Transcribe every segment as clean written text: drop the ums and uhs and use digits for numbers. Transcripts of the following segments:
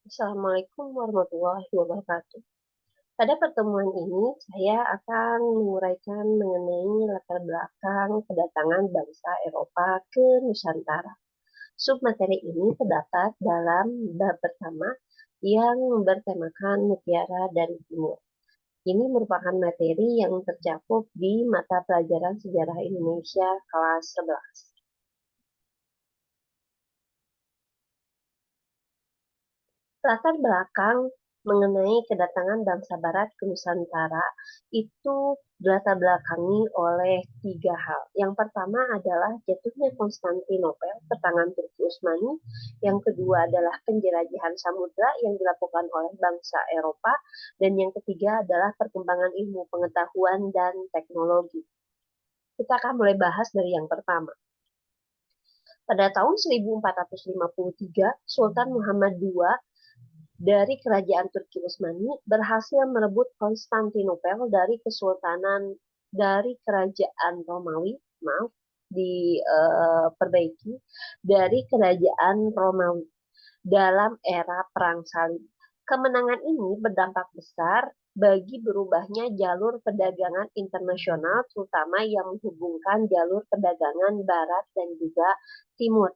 Assalamualaikum warahmatullahi wabarakatuh. Pada pertemuan ini, saya akan menguraikan mengenai latar belakang kedatangan bangsa Eropa ke Nusantara. Submateri ini terdapat dalam bab pertama yang bertemakan Mutiara dari Timur. Ini merupakan materi yang tercakup di mata pelajaran Sejarah Indonesia kelas 11. Latar belakang mengenai kedatangan bangsa Barat ke Nusantara itu dilatar belakangi oleh tiga hal. Yang pertama adalah jatuhnya Konstantinopel ke tangan Turki Utsmani. Yang kedua adalah penjelajahan samudra yang dilakukan oleh bangsa Eropa. Dan yang ketiga adalah perkembangan ilmu pengetahuan dan teknologi. Kita akan mulai bahas dari yang pertama. Pada tahun 1453, Sultan Muhammad II dari kerajaan Turki Utsmani berhasil merebut Konstantinopel dari Kesultanan dari kerajaan Romawi, maaf, diperbaiki, dari kerajaan Romawi dalam era Perang Salib. Kemenangan ini berdampak besar bagi berubahnya jalur perdagangan internasional, terutama yang menghubungkan jalur perdagangan Barat dan juga Timur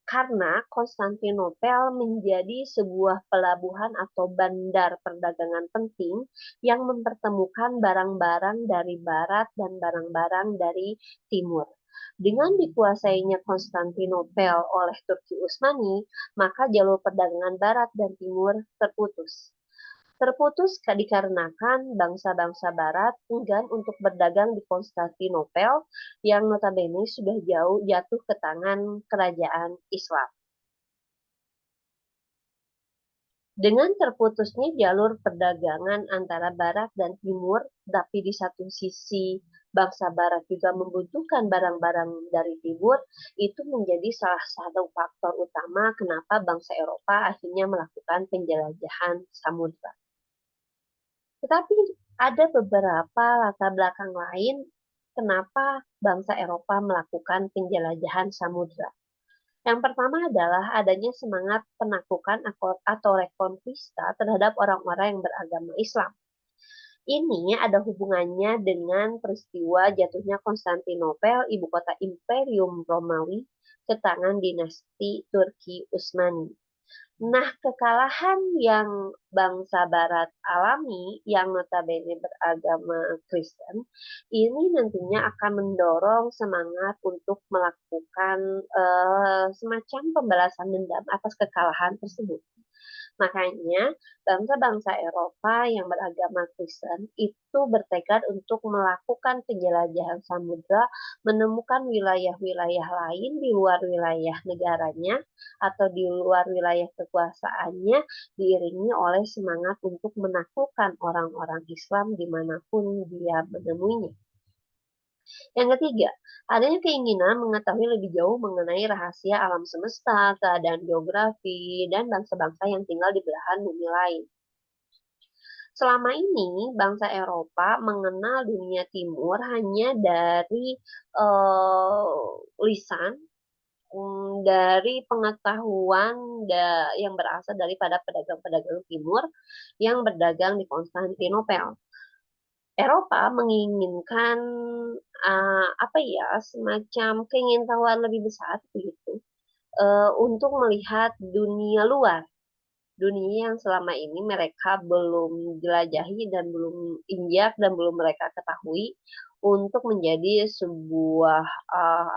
karena Konstantinopel menjadi sebuah pelabuhan atau bandar perdagangan penting yang mempertemukan barang-barang dari barat dan barang-barang dari timur. Dengan dikuasainya Konstantinopel oleh Turki Utsmani, maka jalur perdagangan barat dan timur terputus. Terputus dikarenakan bangsa-bangsa Barat enggan untuk berdagang di Konstantinopel yang notabene sudah jauh jatuh ke tangan kerajaan Islam. Dengan terputusnya jalur perdagangan antara Barat dan Timur, tapi di satu sisi bangsa Barat juga membutuhkan barang-barang dari Timur, itu menjadi salah satu faktor utama kenapa bangsa Eropa akhirnya melakukan penjelajahan samudra. Tetapi ada beberapa latar belakang lain kenapa bangsa Eropa melakukan penjelajahan samudra. Yang pertama adalah adanya semangat penaklukan atau rekonquista terhadap orang-orang yang beragama Islam. Ini ada hubungannya dengan peristiwa jatuhnya Konstantinopel, ibu kota Imperium Romawi, ke tangan dinasti Turki Utsmani. Nah, kekalahan yang bangsa Barat alami, yang notabene beragama Kristen, ini nantinya akan mendorong semangat untuk melakukan semacam pembalasan dendam atas kekalahan tersebut. Makanya, bangsa-bangsa Eropa yang beragama Kristen itu bertekad untuk melakukan penjelajahan samudra, menemukan wilayah-wilayah lain di luar wilayah negaranya atau di luar wilayah kekuasaannya, diiringi oleh semangat untuk menaklukkan orang-orang Islam dimanapun dia menemuinya. Yang ketiga, adanya keinginan mengetahui lebih jauh mengenai rahasia alam semesta, keadaan geografi, dan bangsa-bangsa yang tinggal di belahan bumi lain. Selama ini, bangsa Eropa mengenal dunia timur hanya dari lisan, dari pengetahuan yang berasal daripada pedagang-pedagang timur yang berdagang di Konstantinopel. Eropa menginginkan apa ya semacam keingintahuan lebih besar begitu untuk melihat dunia luar, dunia yang selama ini mereka belum jelajahi dan belum injak dan belum mereka ketahui untuk menjadi sebuah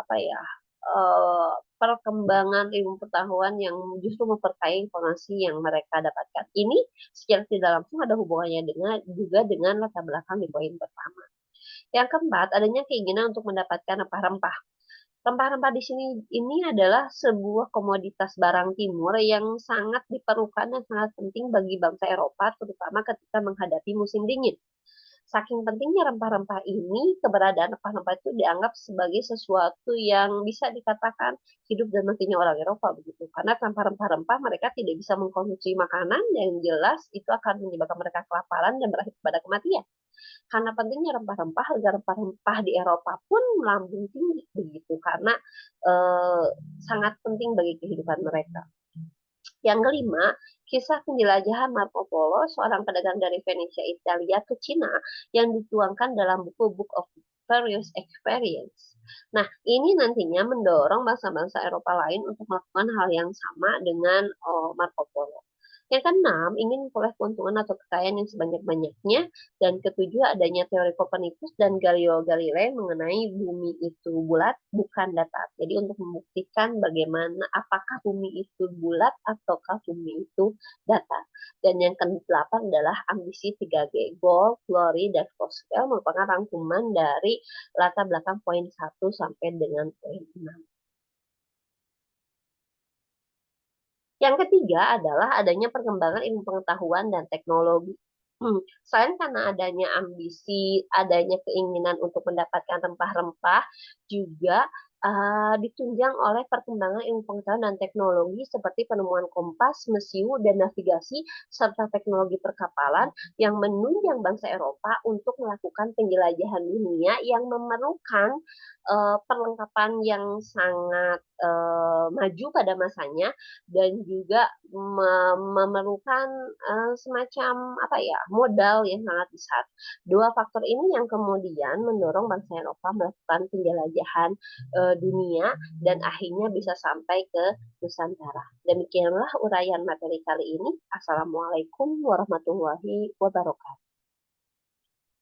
apa ya uh, perkembangan ilmu pengetahuan yang justru memperkaya informasi yang mereka dapatkan. Ini secara tidak langsung ada hubungannya dengan juga dengan latar belakang di poin pertama. Yang keempat, adanya keinginan untuk mendapatkan rempah-rempah. Rempah-rempah di sini ini adalah sebuah komoditas barang timur yang sangat diperlukan dan sangat penting bagi bangsa Eropa, terutama ketika menghadapi musim dingin. Saking pentingnya rempah-rempah ini, keberadaan rempah-rempah itu dianggap sebagai sesuatu yang bisa dikatakan hidup dan matinya orang Eropa begitu. Karena tanpa rempah-rempah mereka tidak bisa mengkonsumsi makanan yang jelas itu akan menyebabkan mereka kelaparan dan berakhir pada kematian. Karena pentingnya rempah-rempah, harga rempah-rempah di Eropa pun melambung tinggi begitu karena sangat penting bagi kehidupan mereka. Yang kelima, Kisah penjelajahan Marco Polo, seorang pedagang dari Venesia, Italia ke Cina yang dituangkan dalam buku Book of Various Experience. Nah, ini nantinya mendorong bangsa-bangsa Eropa lain untuk melakukan hal yang sama dengan Marco Polo. Yang keenam, ingin memperoleh keuntungan atau kekayaan yang sebanyak-banyaknya. Dan ketujuh, adanya teori Copernicus dan Galileo Galilei mengenai bumi itu bulat, bukan datar. Jadi untuk membuktikan bagaimana apakah bumi itu bulat ataukah bumi itu datar. Dan yang ke-8 adalah ambisi 3G, Goal, Glory, dan Gospel, merupakan rangkuman dari latar belakang poin 1 sampai dengan poin 6. Yang ketiga adalah adanya perkembangan ilmu pengetahuan dan teknologi. Selain karena adanya ambisi, adanya keinginan untuk mendapatkan rempah-rempah, juga ditunjang oleh perkembangan ilmu pengetahuan dan teknologi seperti penemuan kompas, mesiu, dan navigasi, serta teknologi perkapalan yang menunjang bangsa Eropa untuk melakukan penjelajahan dunia yang memerlukan perlengkapan yang sangat maju pada masanya dan juga memerlukan semacam apa ya modal yang sangat besar. Dua faktor ini yang kemudian mendorong bangsa Eropa melakukan penjelajahan dunia dan akhirnya bisa sampai ke Nusantara. Demikianlah uraian materi kali ini. Assalamualaikum warahmatullahi wabarakatuh.